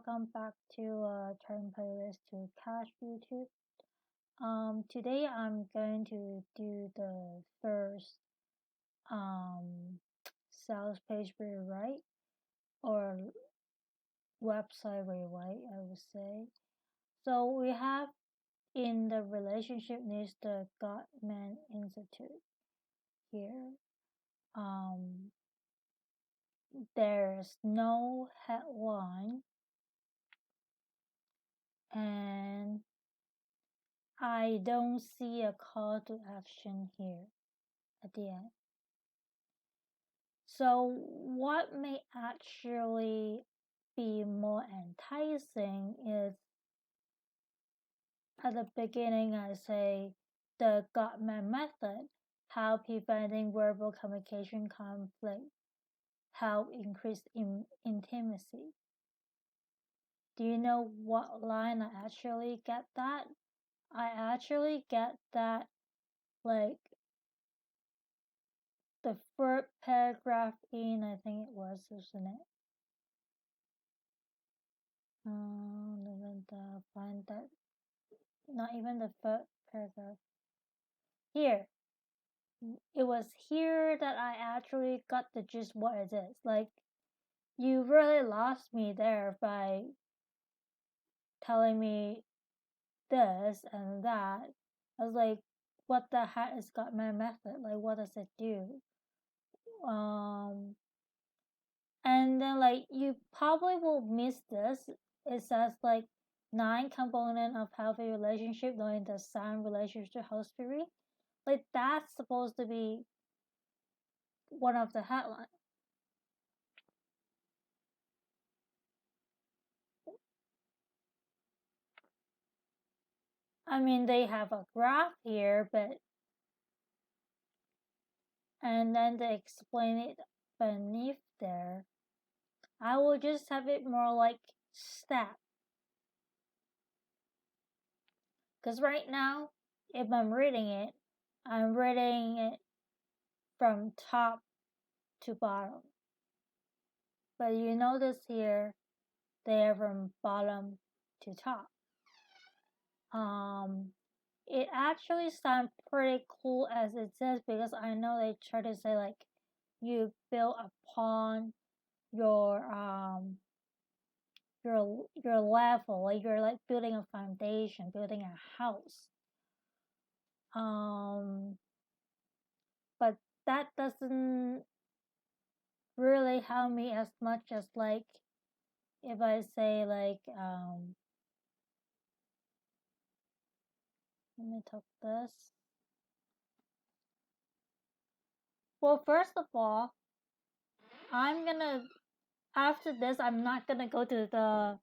welcome back to Turn Playlist to Cash YouTube. Today I'm going to do the first um, sales page rewrite or website rewrite, I would say. So we have in the relationship needs the Gottman Institute here. There's no headline and I don't see a call to action here at the end. So what may actually be more enticing is at the beginning I say the Gottman method, how preventing verbal communication conflict, how increase intimacy. Do you know what line I actually get that? I actually get that like the third paragraph in, I think it was, isn't it? Find that. Not even the third paragraph. Here. It was here that I actually got the gist what it is. Like, you really lost me there by telling me this and that. I was like, what the heck is Gottman method? Like, what does it do? And then like you probably will miss this. It says like 9 components of healthy relationship, knowing the sound relationship house theory. Like that's supposed to be one of the headlines. I mean, they have a graph here, but and then they explain it beneath there. I will just have it more like stat. Because right now, if I'm reading it from top to bottom. But you notice here, they are from bottom to top. It actually sounds pretty cool as it says, because I know they try to say like you build upon your level, like you're like building a foundation, building a house. But that doesn't really help me as much as like if I say like let me talk this. Well, first of all, after this, I'm not gonna go to the,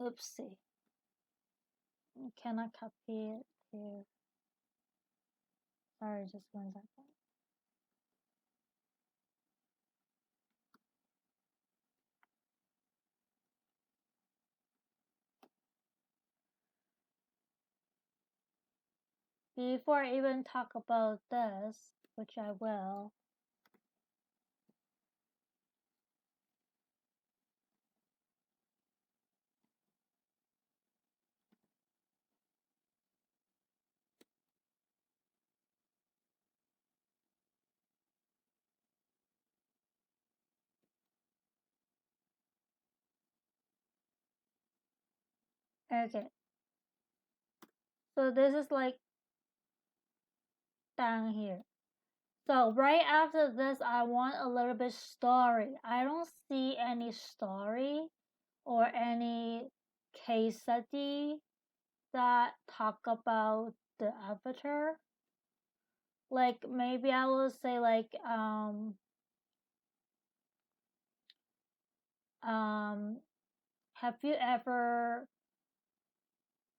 oopsie. I cannot copy it here. Sorry, just 1 second. Before I even talk about this, which I will, okay. So this is like down here. So right after this, I want a little bit story. I don't see any story or any case study that talk about the avatar. Like maybe I will say like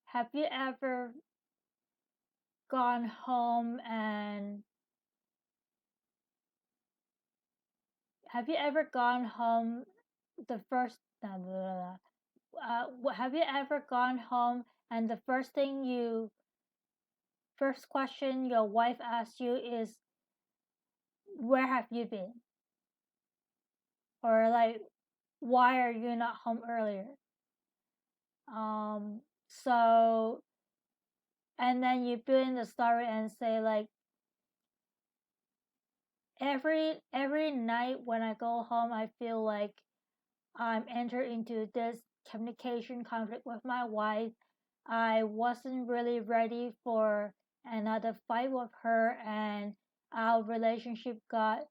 have you ever gone home and have you ever gone home the first blah, blah, blah. Have you ever gone home and the first question your wife asks you is, where have you been? Or like, why are you not home earlier? So, and then you build in the story and say like, every night when I go home, I feel like I'm entered into this communication conflict with my wife. I wasn't really ready for another fight with her, and our relationship got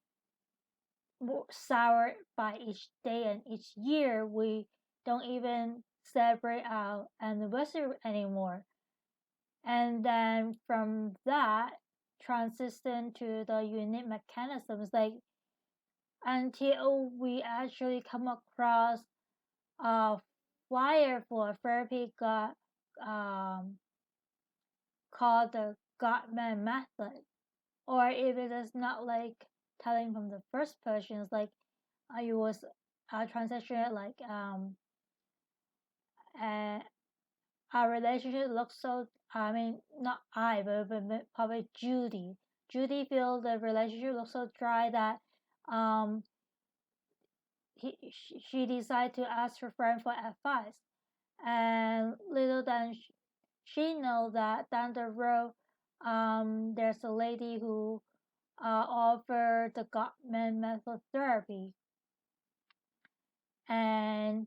more sour by each day and each year. We don't even celebrate our anniversary anymore. And then from that, transition to the unique mechanisms, like until we actually come across a flyer for a therapy um, called the Gottman method. Or if it is not like telling from the first person, it's like it was a transition like uh, our relationship looks so, I mean, not I, but probably Judy. Judy feels the relationship looks so dry that um, she decided to ask her friend for advice. And little than she know that down the road, there's a lady who offered the Gottman method therapy. And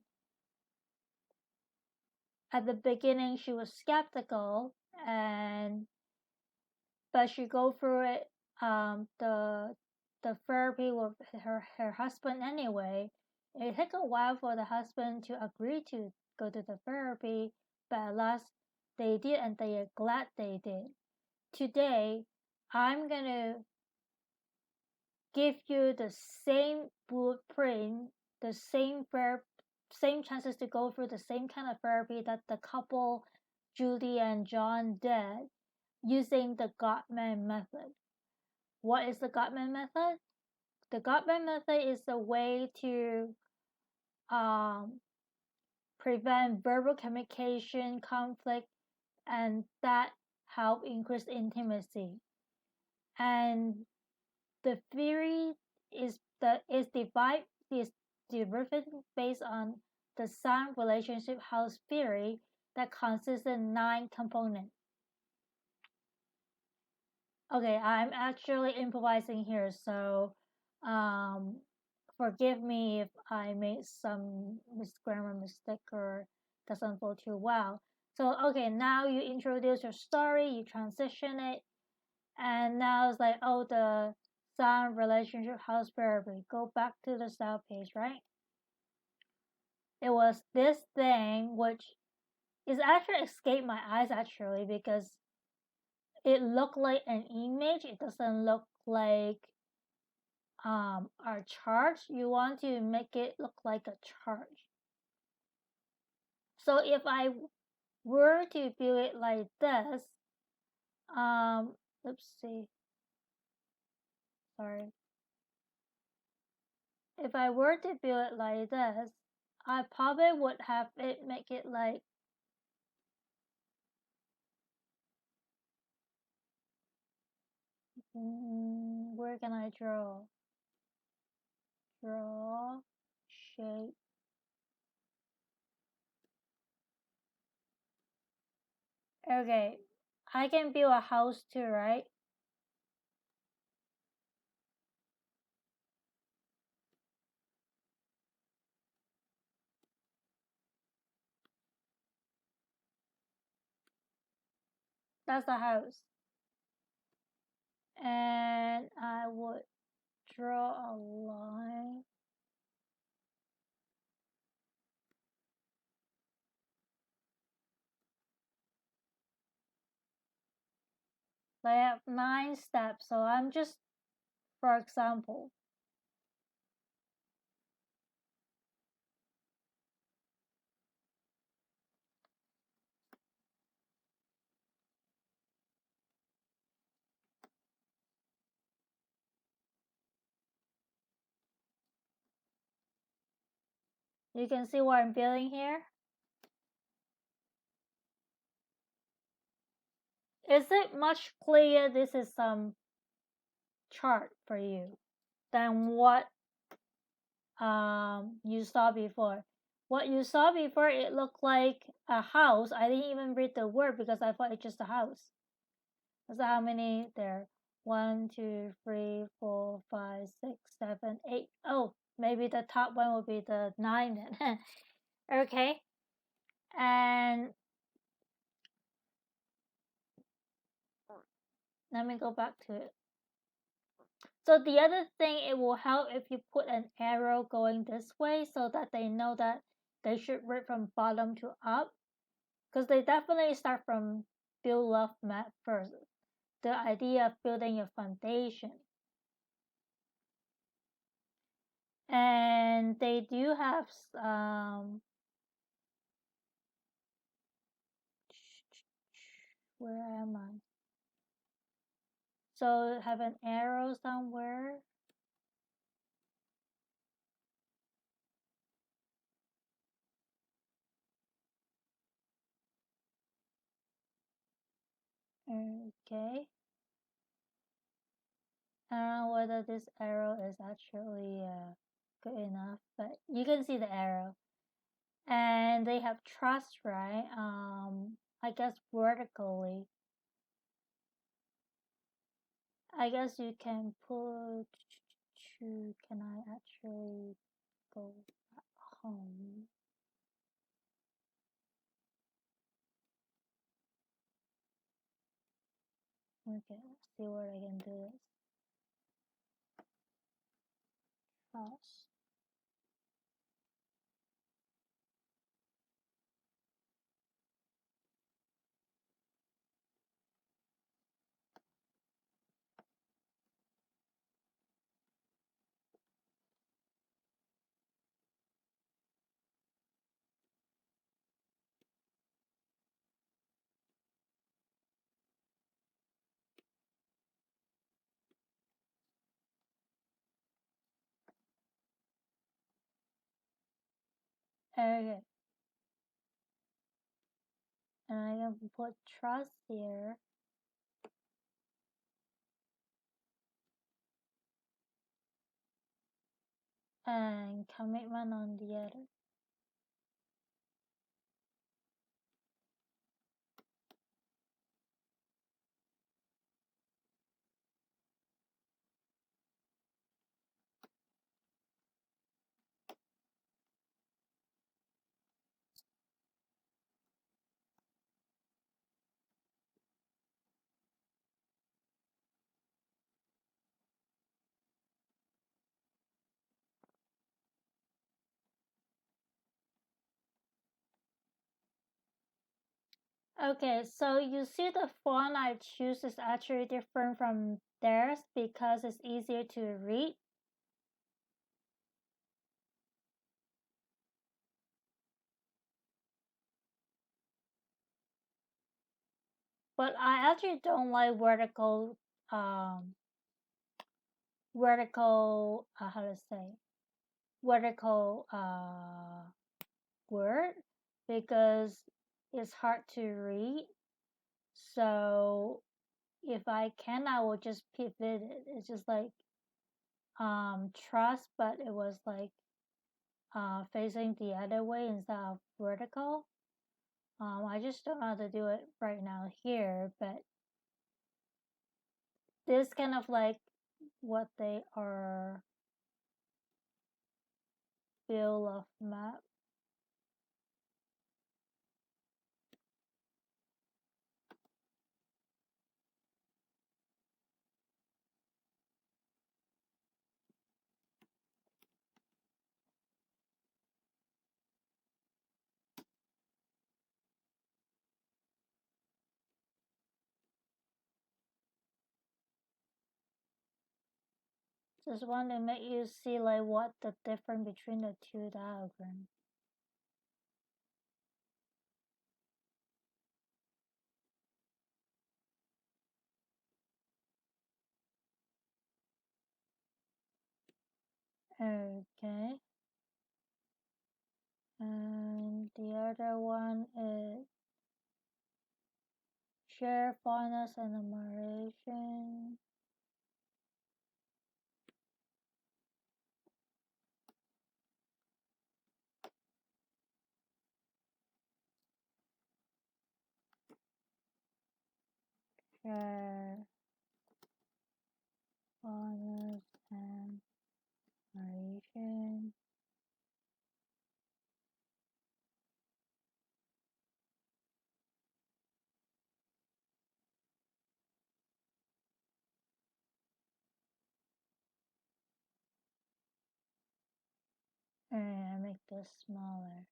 at the beginning, she was skeptical, and but she go through it, the therapy with her husband anyway. It took a while for the husband to agree to go to the therapy, but at last they did, and they are glad they did. Today, I'm gonna give you the same blueprint, the same chances to go through the same kind of therapy that the couple Judy and John did using the Gottman method. What is the Gottman method? The Gottman method is a way to um, prevent verbal communication conflict, and that help increase intimacy. And the theory is the is derived based on the sound relationship house theory that consists of 9 components. Okay, I'm actually improvising here, so um, forgive me if I made some grammar mistake or doesn't go too well. So okay, now you introduce your story, you transition it, and now it's like, oh, the sound relationship house therapy. Go back to the style page, right? It was this thing which is actually escaped my eyes actually because it looked like an image. It doesn't look like our chart. You want to make it look like a chart. So if I were to view it like this, let's see, sorry. If I were to view it like this, I probably would have it make it like where can I draw? Draw shape. Okay, I can build a house too, right? That's a house. And I would draw a line. So I have 9 steps. So I'm just, for example, you can see what I'm building here. Is it much clearer? This is some chart for you than what you saw before. What you saw before, it looked like a house. I didn't even read the word because I thought it's just a house. So how many there? 1, 2, 3, 4, 5, 6, 7, 8. Oh, maybe the top one will be the 9 then. Okay. And let me go back to it. So the other thing, it will help if you put an arrow going this way so that they know that they should read from bottom to up. Because they definitely start from build love map first. The idea of building a foundation. And they do have where am I? So have an arrow somewhere. Okay. I don't know whether this arrow is actually good enough, but you can see the arrow. And they have trust, right? I guess vertically. I guess you can put. Can I actually go home? Okay, let's see what I can do. Trust. Okay, and I can put trust here. And commitment on the other. Okay, so you see the font I choose is actually different from theirs because it's easier to read. But I actually don't like um, how to say, vertical word because it's hard to read. So if I can, I will just pivot it. It's just like trust, but it was like facing the other way instead of vertical. I just don't know how to do it right now here, but this kind of like what they are build of map. Just want to make you see like what the difference between the two diagrams. Okay. And the other one is share fondness and admiration. share bonus and narration. And I make this smaller.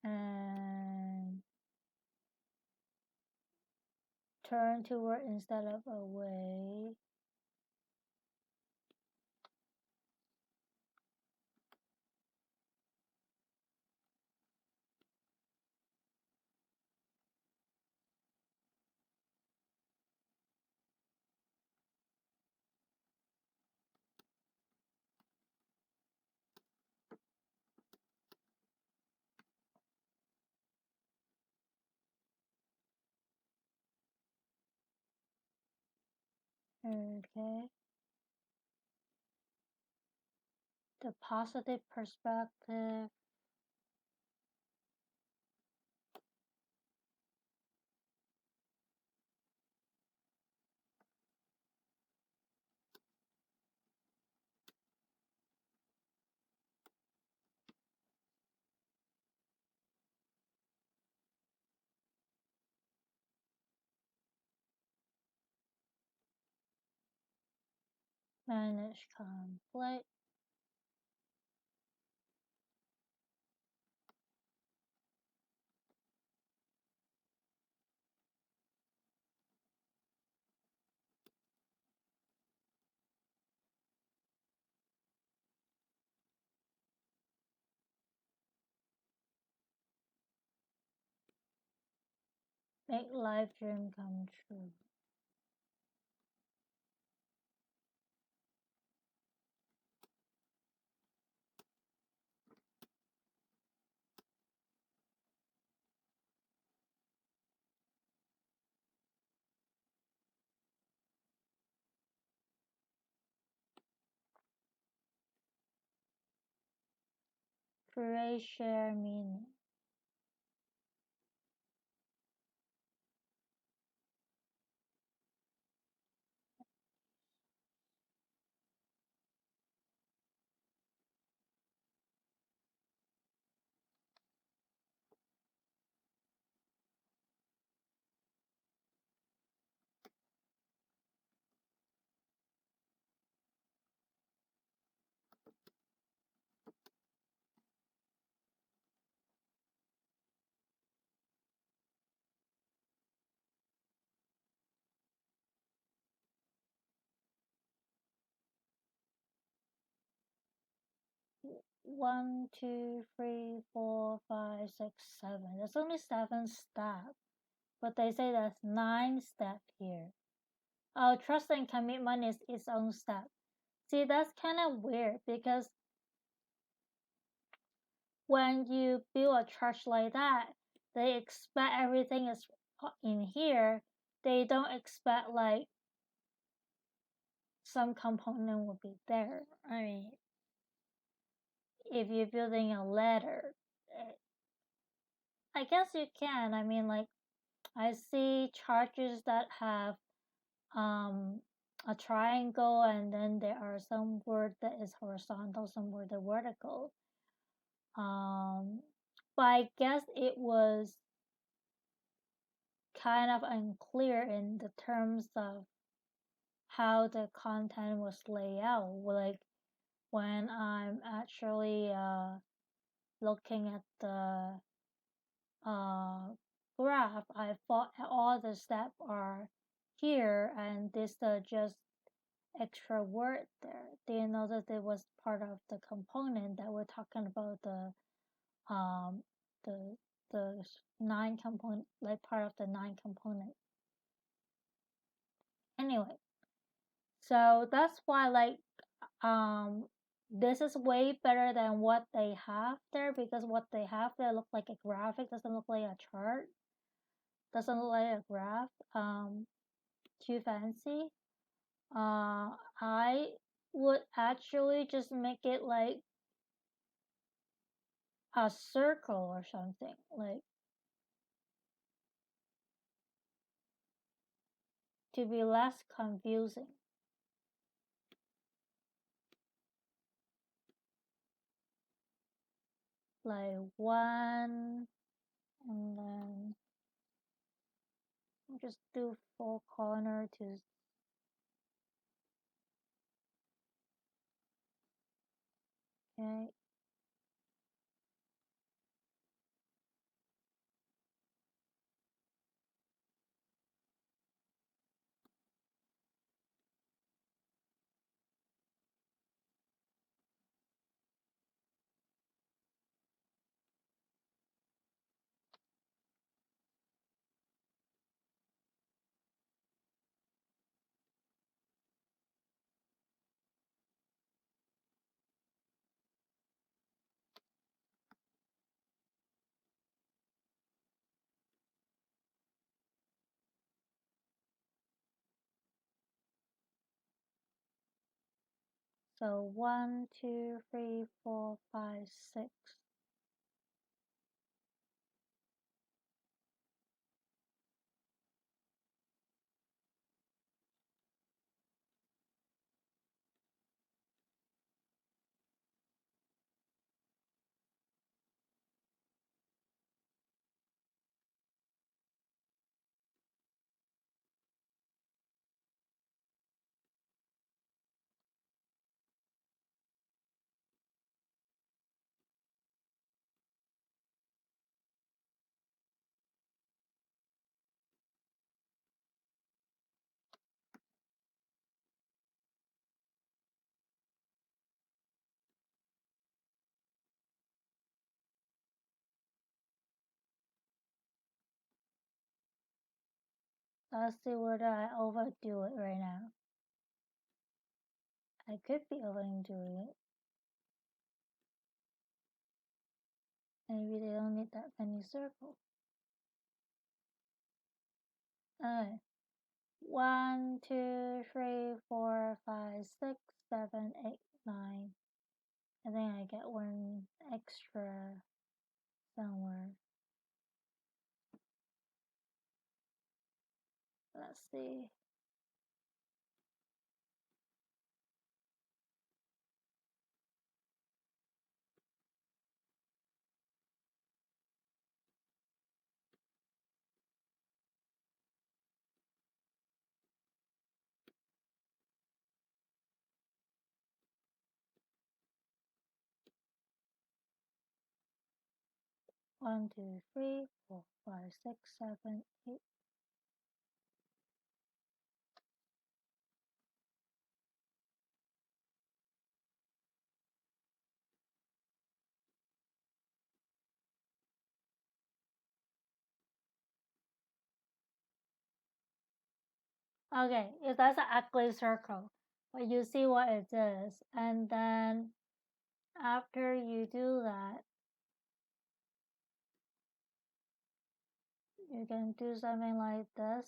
And turn toward instead of away. Okay. The positive perspective. Manage conflict. Make life dream come true. Create share meaning. One, two, three, four, five, six, seven. There's only 7 steps, but they say there's 9 steps here. Oh, trust and commitment is its own step. See, that's kind of weird because when you build a church like that, they expect everything is in here. They don't expect like some component will be there. I mean, if you're building a ladder, I guess you can. I mean, like I see charges that have a triangle, and then there are some word that is horizontal, some word that vertical. But I guess it was kind of unclear in the terms of how the content was laid out. Like when I'm actually looking at the graph, I thought all the steps are here, and this just extra word there. Do you know that it was part of the component that we're talking about um the the 9 component, like part of the 9 component. Anyway, so that's why like this is way better than what they have there, because what they have there look like a graphic, doesn't look like a chart, doesn't look like a graph. Too fancy. I would actually just make it like a circle or something, like to be less confusing. Like one, and then just do four corner to, okay. So 1, 2, 3, 4, 5, 6. Let's see whether I overdo it right now. I could be overdoing it. Maybe they don't need that many circles. Alright. 1, 2, 3, 4, 5, 6, 7, 8, 9. I think I get one extra somewhere. Let's see. One, two, three, 4, 5, 6, 7, 8. Okay, if that's an ugly circle, but you see what it is. And then after you do that, you can do something like this.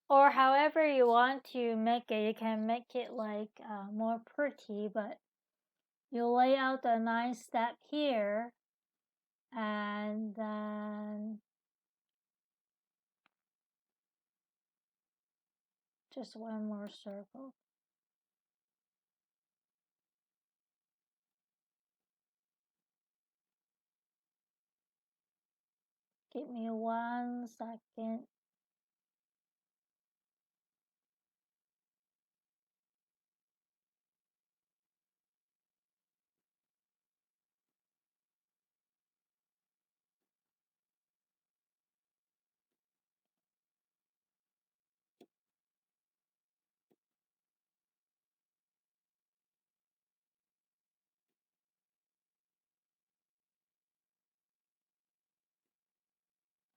Or however you want to make it, you can make it like more pretty, but you lay out the 9th step here, and then just one more circle. Give me 1 second.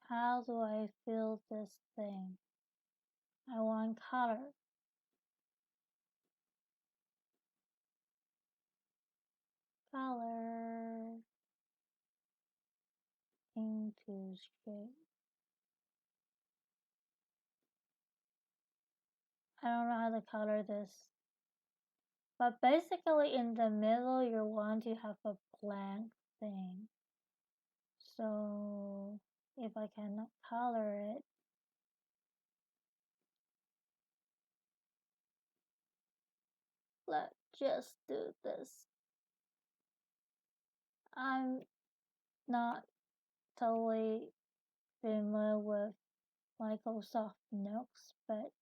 How do I fill this thing? I want color. Color into shape. I don't know how to color this. But basically in the middle you want to have a blank thing. So if I cannot color it, let's just do this. I'm not totally familiar with Microsoft Notes, but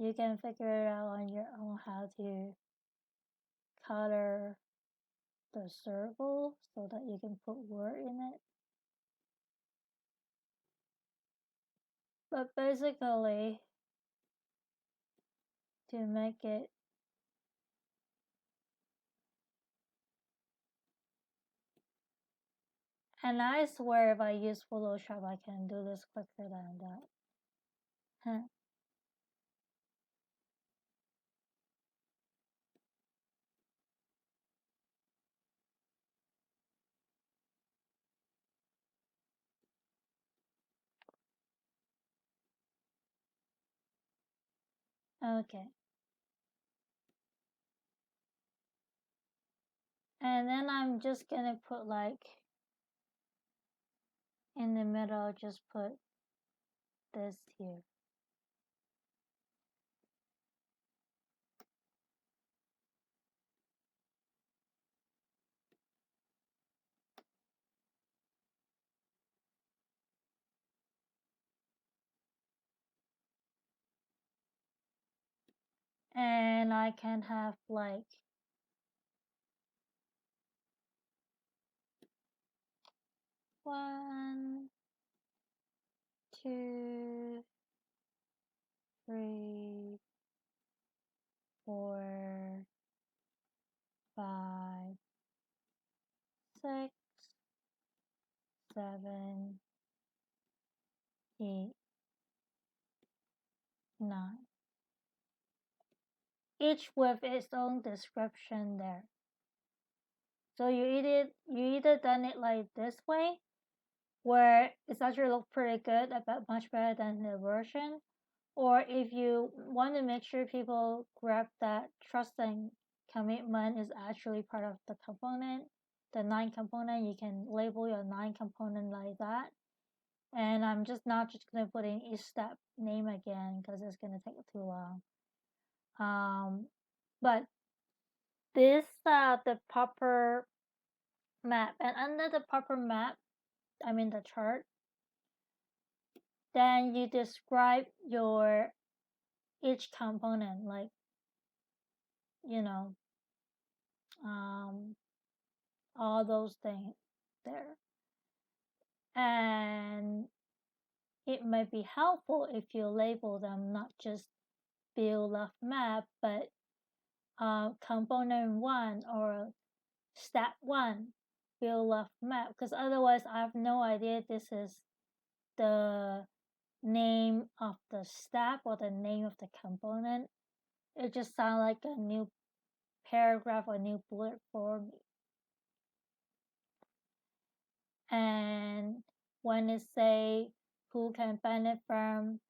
you can figure it out on your own how to color the circle so that you can put word in it. But basically, to make it and I swear if I use Photoshop I can do this quicker than that. Huh. Okay. And then I'm just gonna put like in the middle, just put this here. And I can have like 1, 2, 3, 4, 5, 6, 7, 8, 9. Each with its own description there. So you either done it like this way, where it's actually look pretty good, about much better than the version, or if you want to make sure people grab that trust and commitment is actually part of the component, the 9 component, you can label your 9 component like that. And I'm just not just gonna put in each step name again because it's gonna take too long. But this the proper map, and under the proper map, I mean the chart, then you describe your each component, like you know, all those things there. And it might be helpful if you label them not just build of map, but component 1 or step 1 build of map, because otherwise I have no idea this is the name of the step or the name of the component. It just sounds like a new paragraph or new bullet for me. And when it say who can benefit from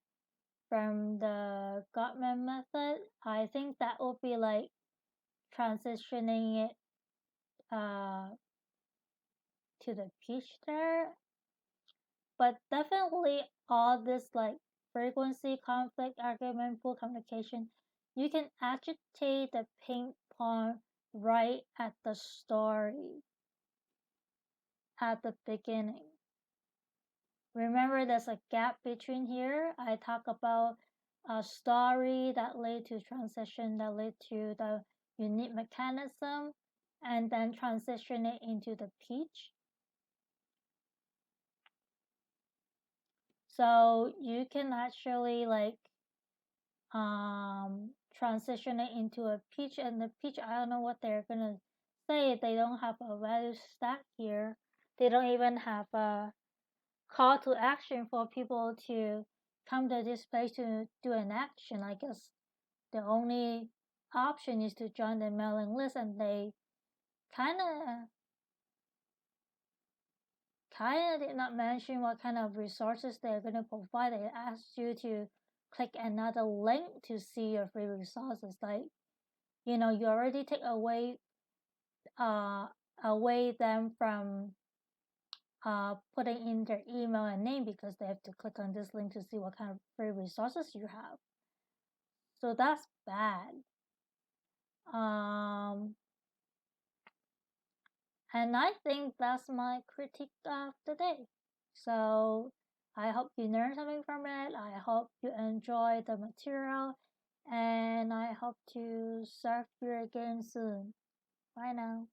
the Gottman method, I think that would be like transitioning it to the peach there. But definitely all this like frequency, conflict, argument, pool communication, you can agitate the ping pong right at the story, at the beginning. Remember there's a gap between here. I talk about a story that led to transition, that led to the unique mechanism, and then transition it into the peach. So you can actually like transition it into a peach, and the peach, I don't know what they're gonna say. They don't have a value stack here. They don't even have a call to action for people to come to this place to do an action. I guess the only option is to join the mailing list, and they kind of did not mention what kind of resources they're going to provide. They asked you to click another link to see your free resources. Like, you already take uh away them from putting in their email and name, because they have to click on this link to see what kind of free resources you have. So that's bad. Um, and I think that's my critique of the day. So I hope you learned something from it. I hope you enjoy the material, and I hope to serve you again soon. Bye now.